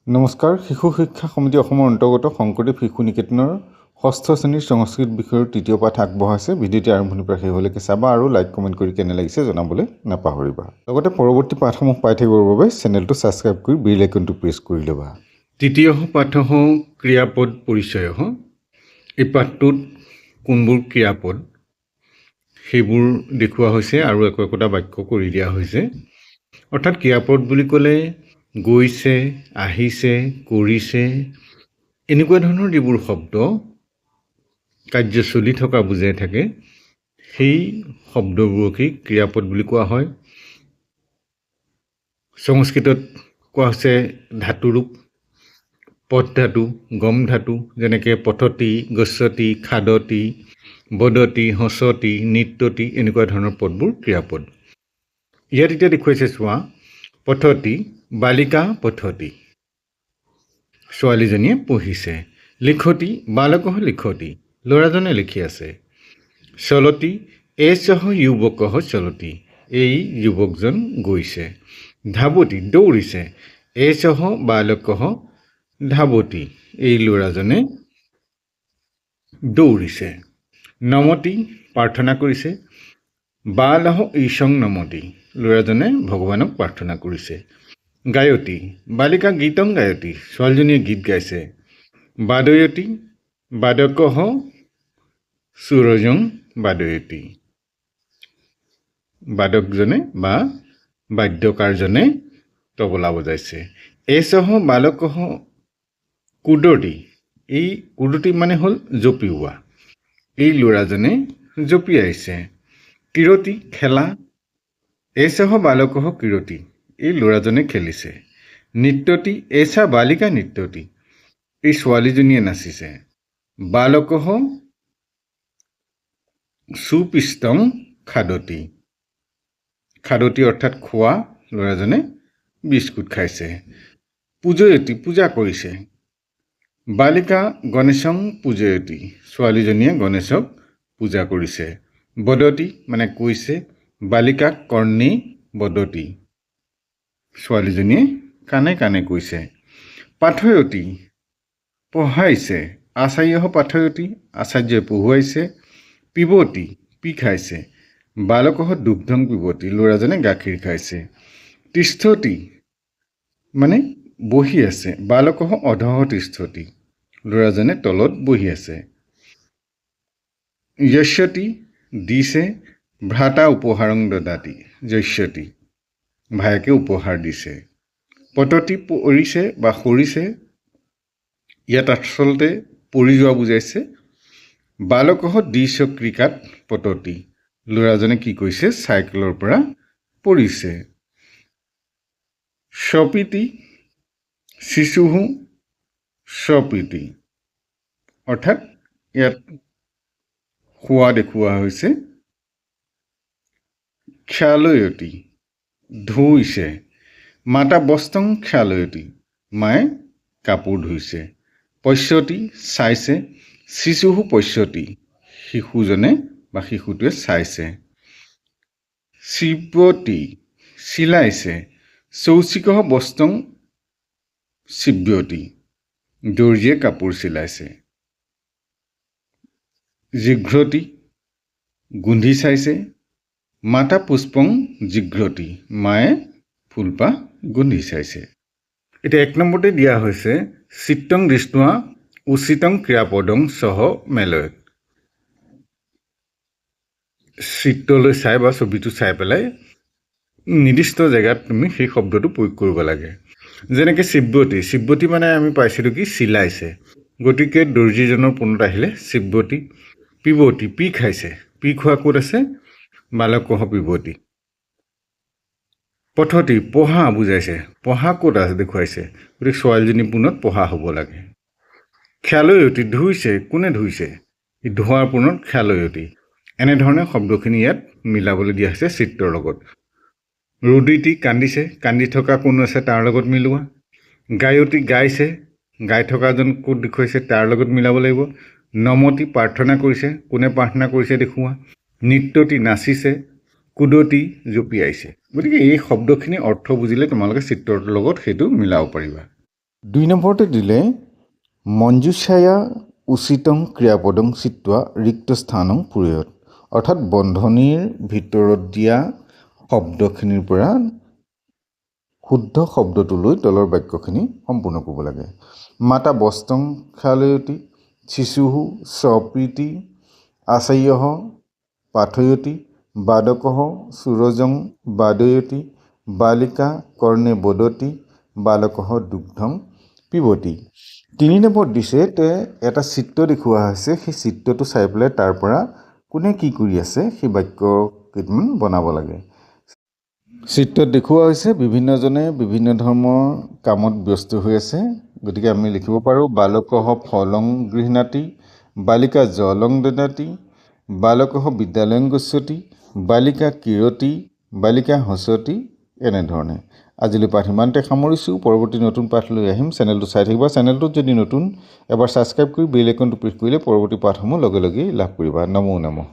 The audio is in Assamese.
নমস্কাৰ। শিশু শিক্ষা সমিতি অসমৰ অন্তৰ্গত শংকৰদেৱ শিশু নিকেতনৰ ষষ্ঠ শ্ৰেণীৰ সংস্কৃত বিষয়ৰ তৃতীয় পাঠ আগবঢ়াইছে। ভিডিঅ'টি আৰম্ভণিৰ পৰা শেষলৈকে চাবা আৰু লাইক কমেণ্ট কৰি কেনে লাগিছে জনাবলৈ নাপাহৰিবা। লগতে পৰৱৰ্তী পাঠসমূহ পাই থাকিবৰ বাবে চেনেলটো ছাবস্ক্ৰাইব কৰি বেল আইকনটো প্ৰেছ কৰি ল'বা। তৃতীয় পাঠ ক্ৰিয়াপদ পৰিচয়। এই পাঠটোত কোনবোৰ ক্ৰিয়াপদ সেইবোৰ দেখুওৱা হৈছে আৰু একোটা বাক্য কৰি দিয়া হৈছে। অৰ্থাৎ ক্ৰিয়াপদ বুলি ক'লে গৈছে, আহিছে, কৰিছে, এনেকুৱা ধৰণৰ যিবোৰ শব্দ কাৰ্য চলি থকা বুজাই থাকে সেই শব্দবোৰকেই ক্ৰিয়াপদ বুলি কোৱা হয়। সংস্কৃতত কোৱা হৈছে ধাতুৰূপ, পথ ধাতু, গম ধাতু, যেনেকৈ পঠতি, গচ্ছতি, খাদতি, বদতি, হসতি, নৃত্যতি, এনেকুৱা ধৰণৰ পদবোৰ ক্ৰিয়াপদ। ইয়াত এতিয়া দেখুৱাইছে চোৱা, পঠতি, বালিকা পঠতি, ছোৱালীজনীয়ে পঢ়িছে। লিখতি, বালকঃ লিখতি, ল'ৰাজনে লিখি আছে। চলতি, এষঃ যুৱকঃ চলতি, এই যুৱকজন গৈছে। ধাৱতি, দৌৰিছে। এষঃ বালকঃ ধাৱতি, এই ল'ৰাজনে দৌৰিছে। নমতি, প্ৰাৰ্থনা কৰিছে। বালঃ ঈশং নমতি, ল'ৰাজনে ভগৱানক প্ৰাৰ্থনা কৰিছে। গায়তি, বালিকা গীতং গায়তি, ছোৱালীজনীয়ে গীত গাইছে। বাদয়তি, বাদকঃ সুৰজং বাদয়তি, বাদকজনে বা বাদ্যকাৰজনে তবলা বজাইছে। এষঃ বালকঃ কুদতি, এই কুদতি মানে হ'ল জঁপিওৱা, এই ল'ৰাজনে জঁপিয়াইছে। কিৰতি, খেলা। এষঃ বালকঃ কিৰতি, এই ল'ৰাজনে খেলিছে। নৃত্যতি, এষা বালিকা নৃত্যতি, এই ছোৱালীজনীয়ে নাচিছে। বালকঃ সুপিষ্টং খাদতি, খাদতি অৰ্থাৎ খোৱা, ল'ৰাজনে বিস্কুট খাইছে। পূজয়তি, পূজা কৰিছে। বালিকা গণেশং পূজয়তি, ছোৱালীজনীয়ে গণেশক পূজা কৰিছে। বদতি মানে কৈছে। বালিকা কৰ্ণে বদতি, ছোৱালীজনীয়ে কাণে কাণে কৈছে। পাঠয়তি, পঢ়াইছে। আচাৰ্যঃ পাঠয়তি, আচাৰ্যই পঢ়ুৱাইছে। পিবতি, পি খাইছে। বালকঃ দুগ্ধং পিবতি, ল'ৰাজনে গাখীৰ খাইছে। তিষ্ঠতি মানে বহি আছে। বালকঃ অধঃ তিষ্ঠতি, ল'ৰাজনে তলত বহি আছে। যস্যতি, দিছে। ভ্ৰাতা উপহাৰং দদাতি, যস্যতি, ভায়েকে উপহাৰ দিছে। পততি, পৰিছে বা সৰিছে, ইয়াত আচলতে পৰি যোৱা বুজাইছে। বালকঃ দ্বিচক্ৰিকাত পততি, ল'ৰাজনে কি কৰিছে, চাইকেলৰ পৰা পৰিছে। স্বপিতি, শিশুঃ স্বপিতি, অৰ্থাৎ ইয়াত শোৱা দেখুওৱা হৈছে। ক্ষালয়তি, ধুইছে। মাতা বস্ত্ৰং ক্ষালয়তি, মায়ে কাপোৰ ধুইছে। পশ্যতি, চাইছে। শিশুঃ পশ্যতি, শিশুজনে বা শিশুটোৱে চাইছে। চিব্যতি, চিলাইছে। চৌচিকঃ বস্ত্ৰং চিব্যতি, দৰ্জীয়ে কাপোৰ চিলাইছে। জিঘ্ৰতি, গোন্ধি চাইছে। মাতা পুষ্পং জিঘ্ৰতি, মায়ে ফুলপাহ গোন্ধি চাইছে। এতিয়া 1 নম্বৰতে দিয়া হৈছে চিত্তং দৃষ্ট্বা উচিতং ক্ৰিয়াপদং সহ মেলয়ত। চিত্ৰলৈ চাই বা ছবিটো চাই পেলাই নিৰ্দিষ্ট জেগাত তুমি সেই শব্দটো প্ৰয়োগ কৰিব লাগে। যেনেকৈ চিব্যতি, চিব্যতি মানে আমি পাইছিলোঁ কি চিলাইছে, গতিকে দৰ্জীজনৰ পোনত আহিলে চিব্যতি। পিবতি, পি খাইছে। পি খোৱা ক'ত আছে, বালকঃ পিবতি। পঠতি, পঢ়া বুজাইছে। পঢ়া ক'ত আছে দেখুৱাইছে, গতিকে ছোৱালীজনীৰ পোনত পঢ়া হ'ব লাগে। ক্ষালয়তি, ধুইছে। কোনে ধুইছে, ধোৱাৰ পোনত ক্ষালয়তি। এনেধৰণে শব্দখিনি ইয়াত মিলাবলৈ দিয়া হৈছে চিত্ৰৰ লগত। ৰুদিতি, কান্দিছে। কান্দি থকা কোন আছে তাৰ লগত মিলোৱা। গায়তি, গাইছে। গাই থকাজন ক'ত দেখুৱাইছে তাৰ লগত মিলাব লাগিব। নমতি, প্ৰাৰ্থনা কৰিছে। কোনে প্ৰাৰ্থনা কৰিছে দেখুওৱা। নৃত্যতি, নাচিছে। কুদতি, জঁপিয়াইছে। গতিকে এই শব্দখিনি অৰ্থ বুজিলে তোমালোকে চিত্ৰটোৰ লগত সেইটো মিলাব পাৰিবা। 2 নম্বৰতে দিলে মঞ্জুছায়া উচিতং ক্ৰিয়াপদং চিত্ৱা ৰিক্ত স্থানং পূৰয়ত, অৰ্থাৎ বন্ধনীৰ ভিতৰত দিয়া শব্দখিনিৰ পৰা শুদ্ধ শব্দটোলৈ তলৰ বাক্যখিনি সম্পূৰ্ণ কৰিব লাগে। মাতা বস্তং খালয়তি শিশুহু স্বপ্ৰীতি আচাৰ্যঃ পাঠয়তি বাদকঃ সুৰজং বাদয়তি বালিকা কৰ্ণে বদতি বালকঃ দুগ্ধং পিবতি। 3 নম্বৰত দিছে এটা চিত্ৰ দেখুওৱা হৈছে, সেই চিত্ৰটো চাই পেলাই তাৰ পৰা কোনে কি কৰি আছে সেই বাক্য কেইটামান বনাব লাগে। চিত্ৰত দেখুওৱা হৈছে বিভিন্নজনে বিভিন্ন ধৰ্মৰ কামত ব্যস্ত হৈ আছে, গতিকে আমি লিখিব পাৰোঁ বালকঃ ফলং গৃহণাতি বালিকা জলং দদাতি বালকঃ বিদ্যালয়ং গচ্ছতি বালিকা কিৰতি বালিকা হসতি। এনেধৰণে আজিলৈ পাঠ ইমানতে সামৰিছোঁ। পৰৱৰ্তী নতুন পাঠ লৈ আহিম। চেনেলটো চাই থাকিবা। চেনেলটোত যদি নতুন এবাৰ ছাবস্ক্ৰাইব কৰি বেল আইকনটো প্ৰেছ কৰিলে পৰৱৰ্তী পাঠসমূহ লগে লগেই লাভ কৰিবা। নমো নমঃ।